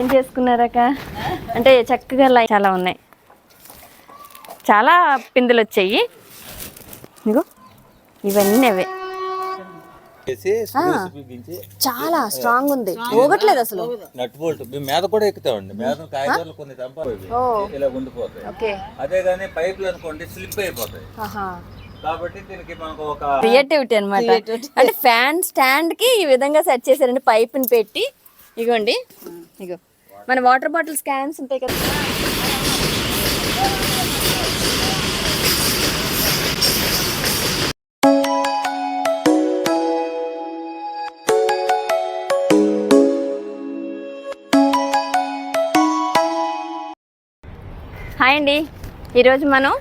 ఏం చేసుకున్నారక? అంటే చక్కగా చాలా ఉన్నాయి, చాలా పిందులు వచ్చాయి. ఇగో ఇవన్నీ అవే, చాలా స్ట్రాంగ్ ఉంది, పోగట్లేదు అసలు. నట్ బోల్ట్ మీద కూడా ఎక్కుతామండి, మీద కాయగూరలు కొన్ని ఇలా ఉండిపోతాయి. అదే కానీ పైపులు అనుకోండి స్లిప్ అయిపోతాయి. కాబట్టి దీనికి మనకు ఒక క్రియేటివిటీ అనమాట. అంటే ఫ్యాన్ స్టాండ్ కి ఈ విధంగా సెట్ చేశారండి, పైపుని పెట్టి. ఇగోండి, ఇగో మన వాటర్ బాటిల్స్ క్యాన్స్ ఉంటాయి కదా, హాయ్ అండి. ఈరోజు మనం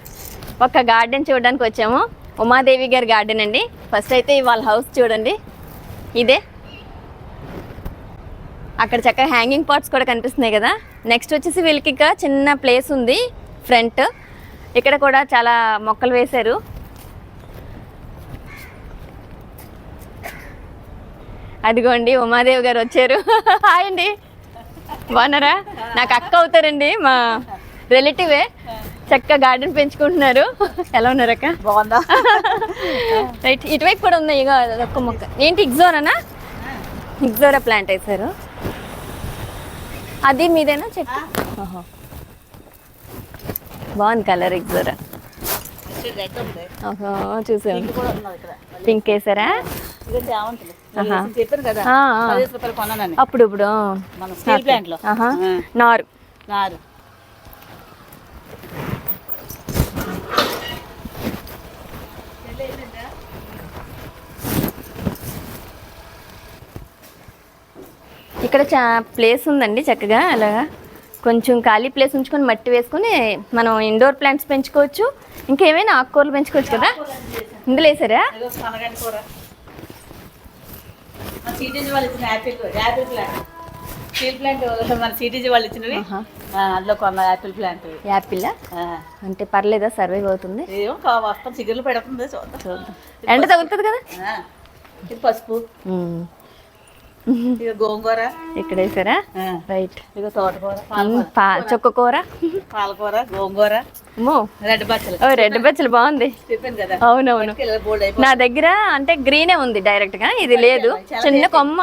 ఒక గార్డెన్ చూడడానికి వచ్చాము, ఉమాదేవి గారి గార్డెన్ అండి. ఫస్ట్ అయితే వాళ్ళ హౌస్ చూడండి, ఇదే. అక్కడ చక్కగా హ్యాంగింగ్ పాట్స్ కూడా కనిపిస్తున్నాయి కదా. నెక్స్ట్ వచ్చేసి వీళ్ళకి ఇంకా చిన్న ప్లేస్ ఉంది ఫ్రంట్, ఇక్కడ కూడా చాలా మొక్కలు వేశారు. అదిగోండి ఉమాదేవి గారు వచ్చారు. హాయ్ అండి, బాగున్నారా? నాకు అక్క అవుతారండి, మా రిలేటివే. చక్కగా గార్డెన్ పెంచుకుంటున్నారు. ఎలా ఉన్నారు అక్క? బాగుందా? రైట్, ఇటువైపు కూడా ఉన్నాయి. ఇక ఒక్క మొక్క ఏంటి, ఇగ్జోరానా? ఇగ్జోరా ప్లాంట్ వేసారు. అది మీదేనా చెట్టు? బాగుంది కలర్, ఇగ్జోరా. చూసాను, పింక్ వేసారా? అప్పుడు ఇప్పుడు నారు ఇక్కడ ప్లేస్ ఉందండి చక్కగా. అలాగా కొంచెం ఖాళీ ప్లేస్ ఉంచుకొని మట్టి వేసుకొని మనం ఇండోర్ ప్లాంట్స్ పెంచుకోవచ్చు, ఇంకా ఏమైనా ఆకుకూరలు పెంచుకోవచ్చు కదా. ఇందులో వేసారా? యాపిల్ అంటే పర్లేదా, సర్వైవ్ అవుతుంది? ఎండ తగులుతుంది కదా. పసుపు, గోంగూర ఇక్కడ వేసారా? రైట్. ఇక తోటకూర, చుక్కకూర, పాలకూర, గోంగూర, రెడ్ బచ్చలు. రెడ్ బచ్చలు బాగుంది. అవునవును, నా దగ్గర అంటే గ్రీనే ఉంది డైరెక్ట్ గా, ఇది లేదు, చిన్న కొమ్మ.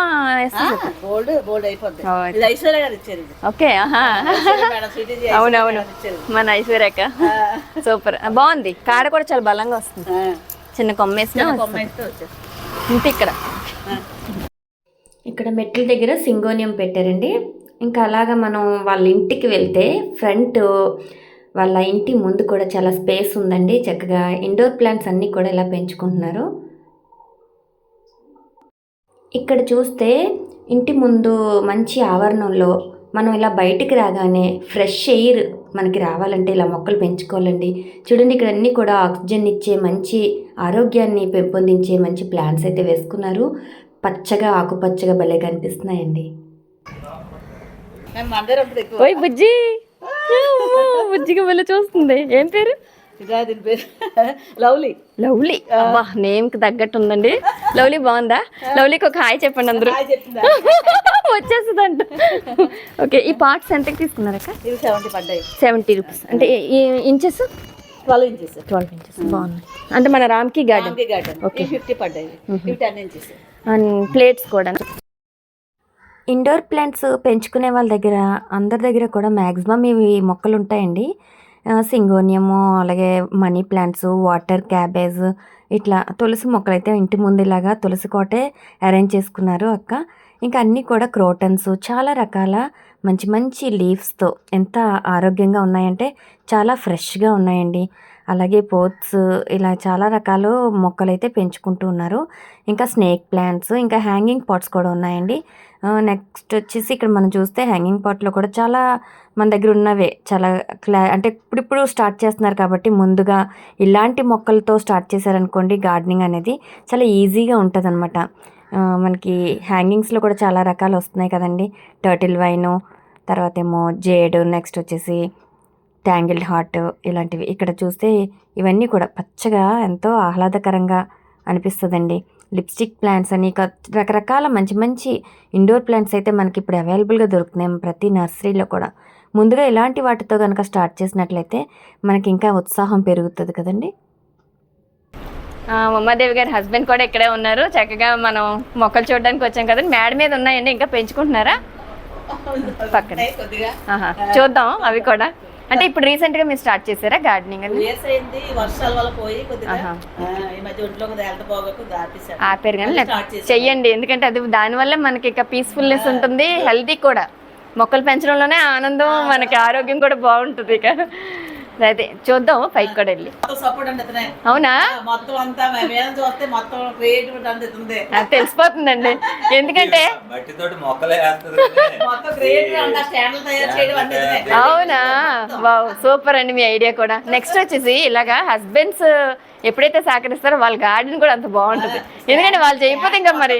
ఓకే, అవునవును, మన ఐశ్వర్యక సూపర్, బాగుంది. కాడ కూడా చాలా బలంగా వస్తుంది, చిన్న కొమ్మ వేసిన. ఇంటి ఇక్కడ మెట్ల దగ్గర సింగోనియం పెట్టారండి. ఇంకా అలాగా మనం వాళ్ళ ఇంటికి వెళ్తే ఫ్రంట్ వాళ్ళ ఇంటి ముందు కూడా చాలా స్పేస్ ఉందండి. చక్కగా ఇండోర్ ప్లాంట్స్ అన్నీ కూడా ఇలా పెంచుకుంటున్నారు. ఇక్కడ చూస్తే ఇంటి ముందు మంచి ఆవరణంలో మనం ఇలా బయటికి రాగానే ఫ్రెష్ ఎయిర్ మనకి రావాలంటే ఇలా మొక్కలు పెంచుకోవాలండి. చూడండి, ఇక్కడ అన్నీ కూడా ఆక్సిజన్ ఇచ్చే, మంచి ఆరోగ్యాన్ని పెంపొందించే మంచి ప్లాంట్స్ అయితే వేసుకున్నారు. పచ్చగా ఆకుపచ్చగా భలే కనిపిస్తున్నాయండి. ఓయ్ బుజ్జి, బుజ్జిగా భలే చూస్తుంది. ఏం పేరు? లవ్లీ. లవ్లీ, నేమ్ కి తగ్గట్టు ఉందండి. లవ్లీ బాగుందా? లవ్లీకి ఒక హాయ్ చెప్పండి అందరూ. వచ్చేస్తుందంట. ఓకే, ఈ పార్ట్స్ ఎంతకి తీసుకున్నారక్క? 70 రూపీస్. అంటే ఇంచెస్ 12 ఇంచెస్. బాగున్నాయి. అంటే మన రామ్కి గార్డెన్. ఓకే, 50 పడ్డాయి. 10 ఇంచెస్. అండ్ ప్లేట్స్ కూడా. ఇండోర్ ప్లాంట్స్ పెంచుకునే వాళ్ళ దగ్గర, అందరి దగ్గర కూడా మ్యాక్సిమం ఇవి మొక్కలు ఉంటాయండి. సింగోనియము, అలాగే మనీ ప్లాంట్స్, వాటర్ క్యాబేజ్, ఇట్లా తులసి మొక్కలు అయితే ఇంటి ముందు ఇలాగా తులసి కోటే అరేంజ్ చేసుకున్నారు అక్క. ఇంకా అన్నీ కూడా క్రోటన్స్, చాలా రకాల మంచి మంచి లీవ్స్తో ఎంత ఆరోగ్యంగా ఉన్నాయంటే చాలా ఫ్రెష్గా ఉన్నాయండి. అలాగే పోట్స్, ఇలా చాలా రకాల మొక్కలు అయితే పెంచుకుంటూ ఉన్నారు. ఇంకా స్నేక్ ప్లాంట్స్, ఇంకా హ్యాంగింగ్ పాట్స్ కూడా ఉన్నాయండి. నెక్స్ట్ వచ్చేసి ఇక్కడ మనం చూస్తే హ్యాంగింగ్ పాట్లో కూడా చాలా మన దగ్గర ఉన్నవే చాలా అంటే ఇప్పుడు స్టార్ట్ చేస్తున్నారు కాబట్టి ముందుగా ఇలాంటి మొక్కలతో స్టార్ట్ చేశారనుకోండి, గార్డెనింగ్ అనేది చాలా ఈజీగా ఉంటుంది అనమాట. మనకి హ్యాంగింగ్స్లో కూడా చాలా రకాలు వస్తున్నాయి కదండి. టర్టిల్ వైను, తర్వాత ఏమో జేడ్, నెక్స్ట్ వచ్చేసి ట్యాంగిల్డ్ హార్ట్, ఇలాంటివి. ఇక్కడ చూస్తే ఇవన్నీ కూడా పచ్చగా ఎంతో ఆహ్లాదకరంగా అనిపిస్తుందండి. లిప్స్టిక్ ప్లాంట్స్ అని రకరకాల మంచి మంచి ఇండోర్ ప్లాంట్స్ అయితే మనకి ఇప్పుడు అవైలబుల్గా దొరుకుతున్నాయి ప్రతి నర్సరీలో కూడా. ముందుగా ఇలాంటి వాటితో కనుక స్టార్ట్ చేసినట్లయితే మనకి ఇంకా ఉత్సాహం పెరుగుతుంది కదండి. ఉమాదేవి గారి హస్బెండ్ కూడా ఇక్కడే ఉన్నారు. చక్కగా మనం మొక్కలు చూడడానికి వచ్చాం కదండి. మేడ మీద ఉన్నాయండి, ఇంకా పెంచుకుంటున్నారా? పక్కన చూద్దాం అవి కూడా. అంటే ఇప్పుడు రీసెంట్ గా మీరు స్టార్ట్ చేశారా గార్డెనింగ్? వర్షాల వల్ల పోయి ఈ మధ్య ఒంట్లో ఆపారు కానీ చెయ్యండి, ఎందుకంటే అది దానివల్ల మనకి ఇక పీస్ఫుల్నెస్ ఉంటుంది, హెల్తీ కూడా. మొక్కలు పెంచడంలోనే ఆనందం, మనకి ఆరోగ్యం కూడా బాగుంటుంది. ఇక అయితే చూద్దాం పైకి కూడా వెళ్ళి. అవునా, తెలిసిపోతుందండి. ఎందుకంటే అవునా, వావ్ సూపర్ అండి మీ ఐడియా కూడా. నెక్స్ట్ వచ్చేసి ఇలాగా హస్బెండ్స్ ఎప్పుడైతే సహకరిస్తారో వాళ్ళ గార్డెన్ కూడా అంత బాగుంటుంది. ఎందుకంటే వాళ్ళు చేయకపోతే ఇంకా మరి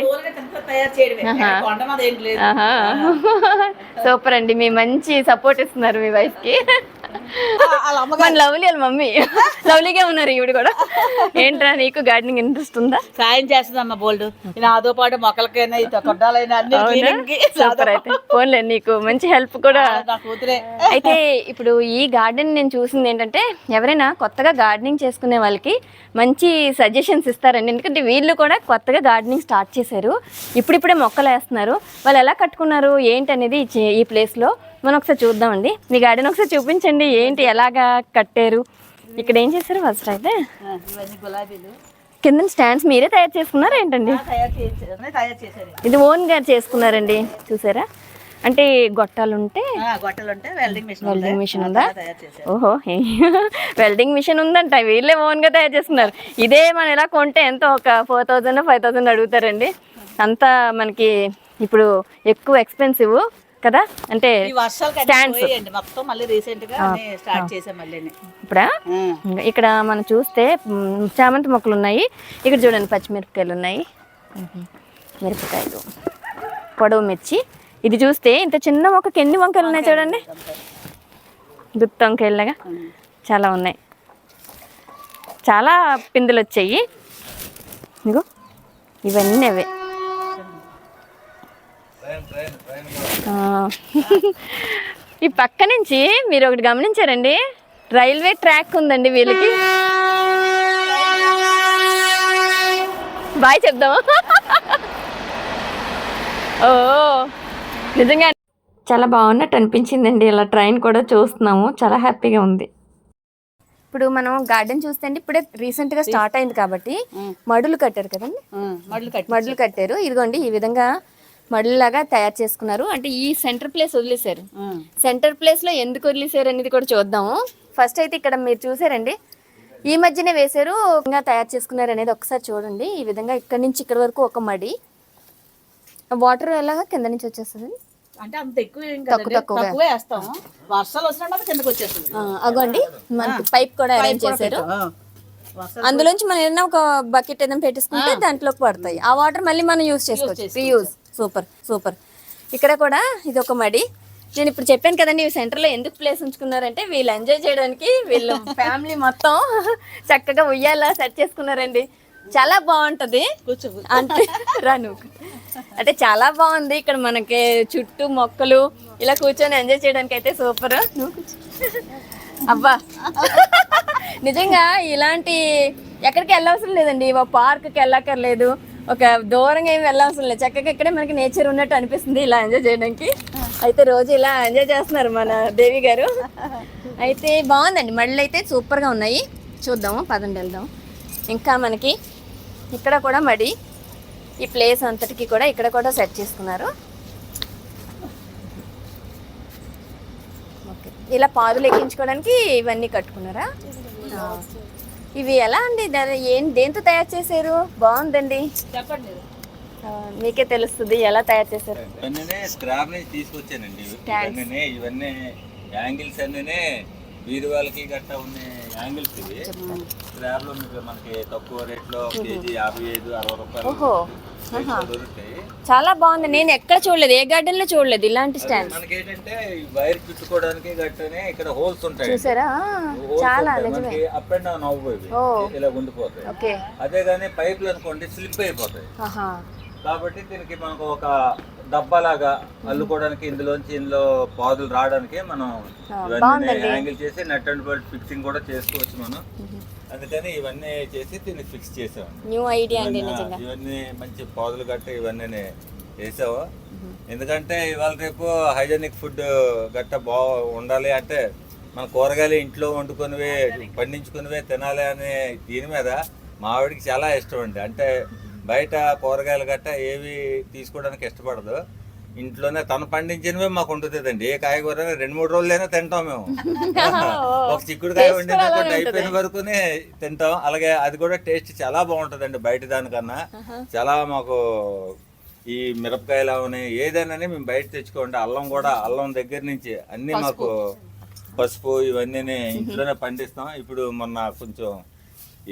సూపర్ అండి, మీ మంచి సపోర్ట్ ఇస్తున్నారు మీ వైఫ్ కి. లవ్లీ వాళ్ళ మమ్మీ లవ్లీగా ఉన్నారు ఈవిడ కూడా. ఏంట్రా నీకు గార్డెనింగ్ ఇంట్రెస్ట్ ఉందా? సాయం చేస్తుందమ్మా బోల్డ్, నాతో పాటు మొక్కలకైనా కొట్టాలైనా సూపర్. అయితే ఫోన్లే నీకు మంచి హెల్ప్ కూడా. అయితే ఇప్పుడు ఈ గార్డెన్ నేను చూసింది ఏంటంటే ఎవరైనా కొత్తగా గార్డెనింగ్ చేసుకునే వాళ్ళకి మంచి సజెషన్స్ ఇస్తారండి. ఎందుకంటే వీళ్ళు కూడా కొత్తగా గార్డెనింగ్ స్టార్ట్ చేశారు, ఇప్పుడిప్పుడే మొక్కలు వేస్తున్నారు. వాళ్ళు ఎలా కట్టుకున్నారు ఏంటి అనేది ఈ ప్లేస్లో మనం ఒకసారి చూద్దామండి. మీ గార్డెన్ ఒకసారి చూపించండి, ఏంటి ఎలాగా కట్టారు, ఇక్కడ ఏం చేశారు. ఫస్ట్ అయితే గులాబీలు కింద స్టాండ్స్ మీరే తయారు చేసుకున్నారా ఏంటండి? ఇది ఓన్ గా చేసుకున్నారండి, చూసారా? అంటే గొట్టాలుంటే వెల్డింగ్ మిషన్ ఉందా? ఓహో, వెల్డింగ్ మిషన్ ఉందంట, వీళ్ళే ఓన్ గా తయారు చేస్తున్నారు. ఇదే మనం ఎలా కొంటే ఎంతో ఒక 4000 5000 అడుగుతారండి. అంతా మనకి ఇప్పుడు ఎక్కువ ఎక్స్పెన్సివ్ కదా. అంటే ఇప్పుడా ఇక్కడ మనం చూస్తే చామంతి మొక్కలు ఉన్నాయి. ఇక్కడ చూడండి పచ్చిమిరపకాయలు ఉన్నాయి, మిరపకాయలు, పొడవు మిర్చి. ఇది చూస్తే ఇంత చిన్న మొక్కకి ఎన్ని వంకాయలు ఉన్నాయి చూడండి, గుత్తి వంకాయలాగా చాలా ఉన్నాయి. చాలా పిందులు వచ్చాయి. ఇగో ఇవన్నీ అవే. ఈ పక్క నుంచి మీరు ఒకటి గమనించారండి, రైల్వే ట్రాక్ ఉందండి వీళ్ళకి. బాయ్ చెప్దామా? ఓ నిజంగా చాలా బాగున్నట్టు అనిపించిందండి. ఇలా ట్రైన్ కూడా చూస్తున్నాము, చాలా హ్యాపీగా ఉంది. ఇప్పుడు మనం గార్డెన్ చూస్తే ఇప్పుడే రీసెంట్ గా స్టార్ట్ అయింది కాబట్టి మడులు కట్టారు కదండి, మడులు కట్టారు. ఇదిగోండి ఈ విధంగా మడుల్లాగా తయారు చేసుకున్నారు. అంటే ఈ సెంటర్ ప్లేస్ వదిలేశారు. సెంటర్ ప్లేస్ లో ఎందుకు వదిలేశారు అనేది కూడా చూద్దాము. ఫస్ట్ అయితే ఇక్కడ మీరు చూసారండి, ఈ మధ్యనే వేశారు, ఇంకా తయారు చేసుకున్నారు అనేది ఒకసారి చూడండి. ఈ విధంగా ఇక్కడ నుంచి ఇక్కడ వరకు ఒక మడి, వాటర్ ఎలాగా కింద నుంచి వచ్చేస్తుంది. అంటే అంత ఎక్కువ వేస్తాము, వర్షాలు వచ్చినప్పుడు కిందకి వచ్చేస్తుంది. అగోండి మనకి పైప్ కూడా అరేంజ్ చేశారు. అందులోంచి మనం ఏదైనా ఒక బకెట్ ఏదైనా పెట్టేసుకుంటే దాంట్లోకి పడతాయి. ఆ వాటర్ మళ్ళీ మనం యూజ్ చేసుకోవచ్చు, రీయూజ్. Super super. ఇక్కడ కూడా ఇది ఒక మడి. నేను ఇప్పుడు చెప్పాను కదండి ఈ సెంటర్లో ఎందుకు ప్లేస్ ఉంచుకున్నారంటే వీళ్ళు ఎంజాయ్ చేయడానికి, వీళ్ళు ఫ్యామిలీ మొత్తం చక్కగా ఉయ్యాలా సెట్ చేసుకున్నారండి. చాలా బాగుంటది అంటే రాను అంటే చాలా బాగుంది. ఇక్కడ మనకి చుట్టూ మొక్కలు ఇలా కూర్చొని ఎంజాయ్ చేయడానికి అయితే సూపర్. అబ్బా నిజంగా ఇలాంటి ఎక్కడికి వెళ్ళవసరం లేదండి, ఒక పార్క్కి వెళ్ళక్కర్లేదు, ఒక దూరంగా ఏమి వెళ్ళవసరం లేదు. చక్కగా ఇక్కడే మనకి నేచర్ ఉన్నట్టు అనిపిస్తుంది ఇలా ఎంజాయ్ చేయడానికి. అయితే రోజు ఇలా ఎంజాయ్ చేస్తున్నారు మన దేవి గారు. అయితే బాగుందండి, మళ్ళీ అయితే సూపర్గా ఉన్నాయి. చూద్దాము, పదండి వెళ్దాం. ఇంకా మనకి ఇక్కడ కూడా మడి, ఈ ప్లేస్ అంతటికి కూడా ఇక్కడ కూడా సెట్ చేసుకున్నారు. ఓకే, ఇలా పాదులు ఎక్కించుకోవడానికి ఇవన్నీ కట్టుకున్నారా? ఇవి ఎలా అండి, దేంతో తయారు చేశారు? బాగుందండి, చెప్పండి, మీకే తెలుస్తుంది ఎలా తయారు చేశారు. స్క్రాప్ నుంచి తీసుకొచ్చానండి ఇవన్నీ యాంగిల్స్ అన్నీ వీరి వాళ్ళకి గట్టా ఉన్న యాంగిల్స్. ఇవి స్క్రాప్ లో మీకు మనకి తక్కువ రేట్ లో కేజీ 55-60 రూపాయలు దొరుకుతాయి. చాలా బాగుంది. నేను ఎక్కడ చూడలేదు, ఏ గార్డెన్ లో చూడలేదు ఇలాంటి స్టాండ్స్. మనకి ఏంటంటే ఈ వైర్ చుట్టుకోవడానికి గట్టనే ఇక్కడ హోల్స్ ఉంటాయి. చూసారా, చాలా నిజమే. అప్ అండ్ డౌన్ అవ్వబోయి ఇలా ఉండిపోతాయి. ఓకే. అదే కానీ పైపులు అనుకోండి స్లిప్ అయిపోతాయి. కాబట్టి దీనికి మనకు ఒక డబ్బాలాగా అల్లుకోవడానికి ఇందులో పాదులు రావడానికి మనం ఇవన్నీ హ్యాంగిల్ చేసి నట్ అండ్ బోల్ట్ ఫిక్సింగ్ కూడా చేసుకోవచ్చు మనం. అందుకని ఇవన్నీ చేసి దీన్ని ఫిక్స్ చేసాం. న్యూ ఐడియా అండి నిజంగా. ఇవన్నీ మంచి పాదులు గట్ట ఇవన్నీ వేసావు. ఎందుకంటే ఇవాళ రేపు హైజెనిక్ ఫుడ్ గట్ట ఉండాలి అంటే మన కూరగాయలు ఇంట్లో వండుకొనివే పండించుకునివే తినాలి అనే దీని మీద మా ఆవిడకి చాలా ఇష్టం అండి. అంటే బయట కూరగాయలు గట్ట ఏవి తీసుకోవడానికి ఇష్టపడదు. ఇంట్లోనే తను పండించినవే మాకు ఉంటుందండి. ఏ కాయగూర 2-3 రోజులైనా తింటాం మేము. ఒక చిక్కుడుకాయ వండినప్పుడు అయిపోయిన వరకునే తింటాం. అలాగే అది కూడా టేస్ట్ చాలా బాగుంటుందండి బయట దానికన్నా. చాలా మాకు ఈ మిరపకాయలు అవని ఏదైనా మేము బయట తెచ్చుకోండి. అల్లం దగ్గర నుంచి అన్ని మాకు పసుపు ఇవన్నీ ఇంట్లోనే పండిస్తాం. ఇప్పుడు మొన్న కొంచెం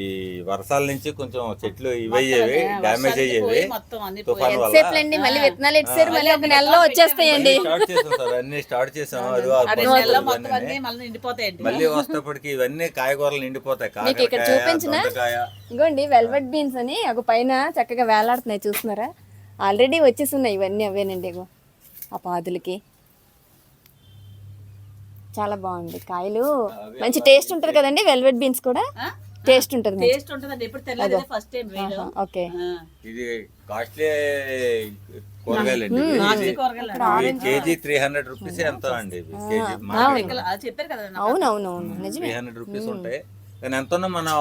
ఈ వర్షాల నుంచి కొంచెం చెట్లు ఇవయ్యేవి డ్యామేజ్ అయ్యేవి తుఫాన్ వల్ల. మళ్ళీ విత్తనాలు ఇచ్చారు, మళ్ళీ ఒక నెలలో వచ్చేస్తాయండి. స్టార్ట్ చేసాం సార్, అన్ని స్టార్ట్ చేసాం. మళ్ళీ వస్తేప్పటికి ఇవన్నీ కాయగూరలు నిండిపోతాయి. ఇగోండి వెల్వెట్ బీన్స్ అని ఒక పైన చక్కగా వేలాడుతున్నాయి, చూస్తున్నారా? ఆల్రెడీ వచ్చేస్తున్నాయి ఇవన్నీ. అవేనండి ఇగో ఆ పాదులకి. చాలా బాగుంది కాయలు, మంచి టేస్ట్ ఉంటుంది కదండి. వెల్వెట్ బీన్స్ కూడా టేస్ట్ ఉంటుంది. టేస్ట్ ఉంటుందండి. ఇప్పుడు తెల్లది ఫస్ట్ టైం వేయడం. ఓకే. ఇది కాస్ట్లీ కూరగాయలండి. కేజీ 300 రూపీస్ ఎంత అండి? చెప్పారు కదా. అవునవునవును, 300 రూపీస్ ఉంటాయి. కానీ ఎంత ఉన్నా మనం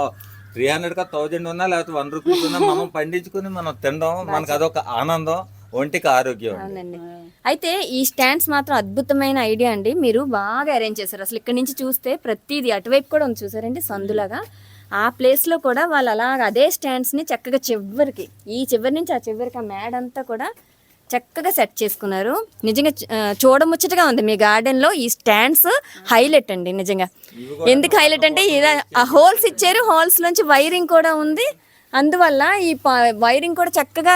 300 కా 1000 ఉన్నా లేకపోతే 1 రూపీస్ ఉన్నా మనం పండించుకుని మనం తినడం మనకు అదొక ఆనందం, ఒంటికి ఆరోగ్యం. అవునండి. అయితే ఈ స్టాండ్స్ మాత్రం అద్భుతమైన ఐడియా అండి. మీరు బాగా అరేంజ్ చేశారు. అసలు ఇక్కడ నుంచి చూస్తే ప్రతిదీ అటువైపు కూడా ఉంది, చూసారండి సందులాగా. ఆ ప్లేస్లో కూడా వాళ్ళు అలాగ అదే స్టాండ్స్ని చక్కగా చివరికి, ఈ చివరి నుంచి ఆ చివరికి ఆ మేడ అంతా కూడా చక్కగా సెట్ చేసుకున్నారు. నిజంగా చూడముచ్చటగా ఉంది. మీ గార్డెన్లో ఈ స్టాండ్స్ హైలైట్ అండి నిజంగా. ఎందుకు హైలైట్ అంటే ఆ హోల్స్ ఇచ్చారు, హోల్స్ నుంచి వైరింగ్ కూడా ఉంది. అందువల్ల ఈ వైరింగ్ కూడా చక్కగా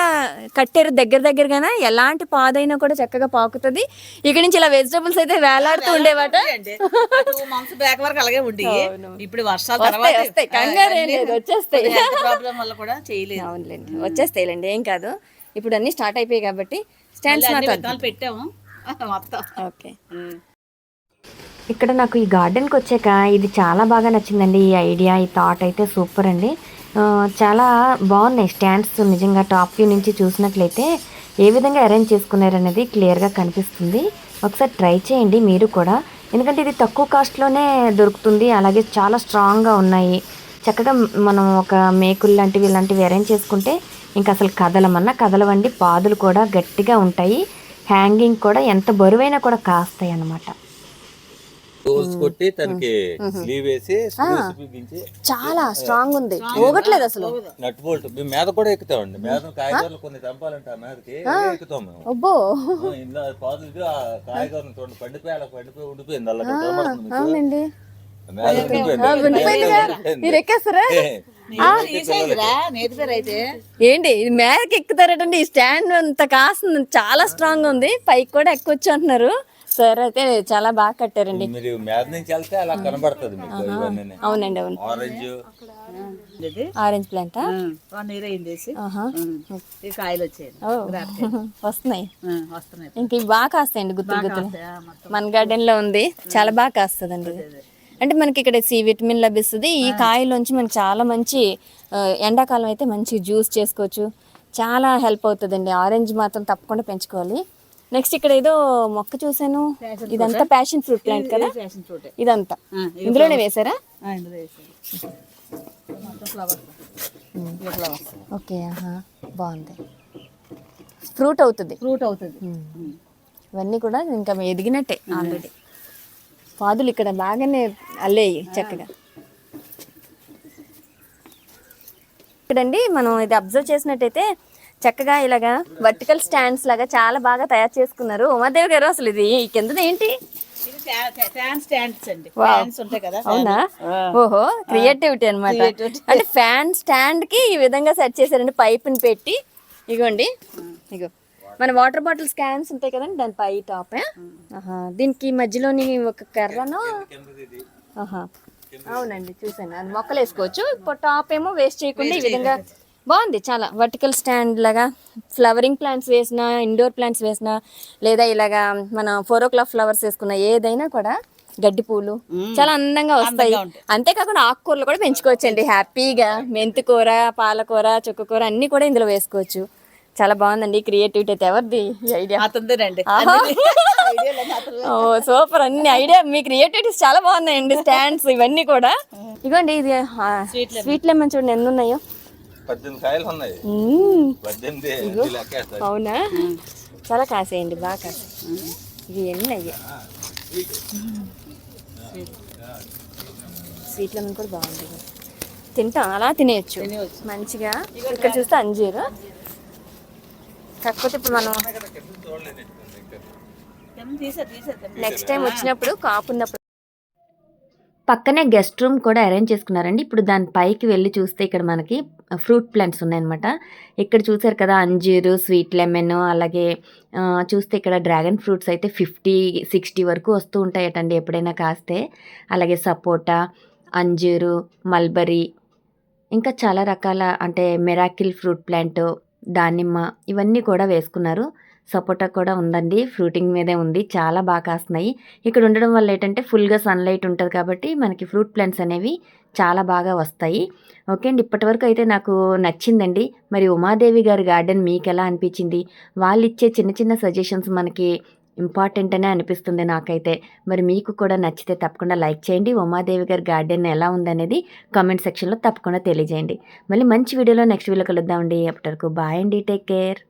కట్టారు దగ్గరగానే. ఎలాంటి పాదైనా కూడా చక్కగా పాకుతుంది. ఇక్కడ నుంచి ఇలా వెజిటబుల్స్ అయితే వేలాడుతూ ఉండేవాట. ఇప్పుడు వర్షాలు వస్తాయి, కంగారు ఏం లేదు, వచ్చేస్తాయి. అవునులేండి, వచ్చేస్తాయిలేండి, ఏం కాదు. ఇప్పుడు అన్ని స్టార్ట్ అయిపోయాయి కాబట్టి స్టాండ్స్ మాత్రం పెట్టాము. ఓకే. ఇక్కడ నాకు ఈ గార్డెన్కి వచ్చాక ఇది చాలా బాగా నచ్చిందండి. ఈ ఐడియా, ఈ థాట్ అయితే సూపర్ అండి. చాలా బాగున్నాయి స్టాండ్స్. నిజంగా టాప్ వ్యూ నుంచి చూసినట్లయితే ఏ విధంగా అరేంజ్ చేసుకున్నారనేది క్లియర్గా కనిపిస్తుంది. ఒకసారి ట్రై చేయండి మీరు కూడా, ఎందుకంటే ఇది తక్కువ కాస్ట్లోనే దొరుకుతుంది. అలాగే చాలా స్ట్రాంగ్గా ఉన్నాయి. చక్కగా మనం ఒక మేకులు ఇలాంటివి అరేంజ్ చేసుకుంటే ఇంకా అసలు కదలవండి. పాదులు కూడా గట్టిగా ఉంటాయి. హ్యాంగింగ్ కూడా ఎంత బరువైనా కూడా కాస్తాయి అన్నమాట. కొట్టి తనకి స్లీవ్ వేసి బిగించి చాలా స్ట్రాంగ్ ఉంది, పోగట్లేదు అసలు. నట్ బోల్ట్ మీద కూడా ఎక్కుతామండి. మీద కాయగూరలు కొన్ని చంపాలంటే ఆ మీదకి ఎక్కుతాం మేము. అబ్బో, ఇందులో పాదులు కాయగూరలు చూడండి పండిపోయి ఉండిపోయింది. అలా అవునండి. మీరు ఎక్కేస్తారా ఏంటి? ఇది మేరకు ఎక్కుతారటండి. ఈ స్టాండ్ అంత కాస్తుంది, చాలా స్ట్రాంగ్ ఉంది. పైకి కూడా ఎక్కొచ్చు అంటున్నారు. సార్ అయితే చాలా బాగా కట్టారండి. మీరు మీద నుంచి వెళ్తే అలా కనబడుతుంది మీకు. అవునండి, అవును. ఆరెంజ్ ప్లాంట్ కాయలు వచ్చాయి, వస్తున్నాయి. ఇంక ఇవి బాగా కాస్తాయండి, గుత్తులు. మన గార్డెన్ లో ఉంది, చాలా బాగా కాస్తుందండి. అంటే మనకి ఇక్కడ సి విటమిన్ లభిస్తుంది. ఈ కాయలోంచి మనకి చాలా మంచి, ఎండాకాలం అయితే మంచి జ్యూస్ చేసుకోవచ్చు. చాలా హెల్ప్ అవుతుందండి. ఆరెంజ్ మాత్రం తప్పకుండా పెంచుకోవాలి. నెక్స్ట్ ఇక్కడ ఏదో మొక్క చూసాను, ఇదంతా ప్యాషన్ ఫ్రూట్ ప్లాంట్ కదా. ఇదంతా ఇందులోనే వేసారా? ఓకే, బాగుంది. ఫ్రూట్ అవుతుంది. ఇవన్నీ కూడా ఇంకా ఎదిగినట్టే ఆల్రెడీ. పాదులు ఇక్కడ బాగానే అల్లేయి చక్కగా. ఇక్కడండి మనం ఇది అబ్జర్వ్ చేసినట్టయితే చక్కగా ఇలాగా వర్టికల్ స్టాండ్స్ లాగా చాలా బాగా తయారు చేసుకున్నారు. ఉమాదేవి గారు, అసలు ఇది కింద ఏంటి? అవునా? ఓహో, క్రియేటివిటీ అనమాట. అంటే ఫ్యాన్ స్టాండ్ కి ఈ విధంగా సెట్ చేశారండి. పైప్ ని పెట్టి ఇగోండి ఇగో మన వాటర్ బాటిల్స్ క్యాన్స్ ఉంటాయి కదండి దాని పై టాప్. దీనికి మధ్యలోని ఒక కర్రను. ఆహా అవునండి చూసాను, అది మొక్కలు వేసుకోవచ్చు. ఇప్పుడు టాప్ ఏమో వేస్ట్ చేయకుండా ఈ విధంగా బాగుంది. చాలా వర్టికల్ స్టాండ్ లాగా ఫ్లవరింగ్ ప్లాంట్స్ వేసినా, ఇండోర్ ప్లాంట్స్ వేసినా, లేదా ఇలాగా మన 4 o'clock ఫ్లవర్స్ వేసుకున్న ఏదైనా కూడా గడ్డి పూలు చాలా అందంగా వస్తాయి. అంతేకాకుండా ఆకుకూరలు కూడా పెంచుకోవచ్చండి హ్యాపీగా. మెంతికూర, పాలకూర, చుక్కకూర అన్ని కూడా ఇందులో వేసుకోవచ్చు. చాలా బాగుందండి. క్రియేటివిటీ అయితే ఎవరిది ఈ ఐడియా? అతనిదేనండి. ఓ సూపర్, అన్ని ఐడియా మీ క్రియేటివిటీస్ చాలా బాగున్నాయండి. స్టాండ్స్ ఇవన్నీ కూడా. ఇగోండి ఇది స్వీట్ లెమన్ చూడండి ఎన్ని ఉన్నాయో. 18 కాయలు ఉన్నాయి. 18 లెక్కేస్తాయి. అవునా, చాలా కాసేయండి, బాగా కాసాయి. ఇవి ఎన్ని అయ్యాయి. స్వీట్ లెమన్ కూడా బాగుంది, తింటాం, అలా తినేయచ్చు మంచిగా. ఇక్కడ చూస్తే అంజీరు. కాకపోతే ఇప్పుడు మనం నెక్స్ట్ టైం వచ్చినప్పుడు కాపున్నప్పుడు పక్కనే గెస్ట్ రూమ్ కూడా అరేంజ్ చేసుకున్నారండి. ఇప్పుడు దాని పైకి వెళ్ళి చూస్తే ఇక్కడ మనకి ఫ్రూట్ ప్లాంట్స్ ఉన్నాయన్నమాట. ఇక్కడ చూసారు కదా అంజీరు, స్వీట్ లెమన్, అలాగే చూస్తే ఇక్కడ డ్రాగన్ ఫ్రూట్స్ అయితే 50-60 వరకు వస్తూ ఉంటాయటండి ఎప్పుడైనా కాస్తే. అలాగే సపోటా, అంజీరు, మల్బరీ, ఇంకా చాలా రకాల అంటే మిరాకిల్ ఫ్రూట్ ప్లాంట్, దానిమ్మ ఇవన్నీ కూడా వేసుకున్నారు. సపోటా కూడా ఉందండి, ఫ్రూటింగ్ మీదే ఉంది, చాలా బాగా కాస్తున్నాయి. ఇక్కడ ఉండడం వల్ల ఏంటంటే ఫుల్గా సన్లైట్ ఉంటుంది కాబట్టి మనకి ఫ్రూట్ ప్లాంట్స్ అనేవి చాలా బాగా వస్తాయి. ఓకే అండి, ఇప్పటివరకు అయితే నాకు నచ్చిందండి. మరి ఉమాదేవి గారి గార్డెన్ మీకు ఎలా అనిపించింది? వాళ్ళు ఇచ్చే చిన్న చిన్న సజెషన్స్ మనకి ఇంపార్టెంట్ అనే అనిపిస్తుంది నాకైతే. మరి మీకు కూడా నచ్చితే తప్పకుండా లైక్ చేయండి. ఉమాదేవి గారి గార్డెన్ ఎలా ఉందనేది కామెంట్ సెక్షన్లో తప్పకుండా తెలియజేయండి. మళ్ళీ మంచి వీడియోలో నెక్స్ట్ వీడియో కలుద్దామండి. అప్పటివరకు బాయ్ అండి, టేక్ కేర్.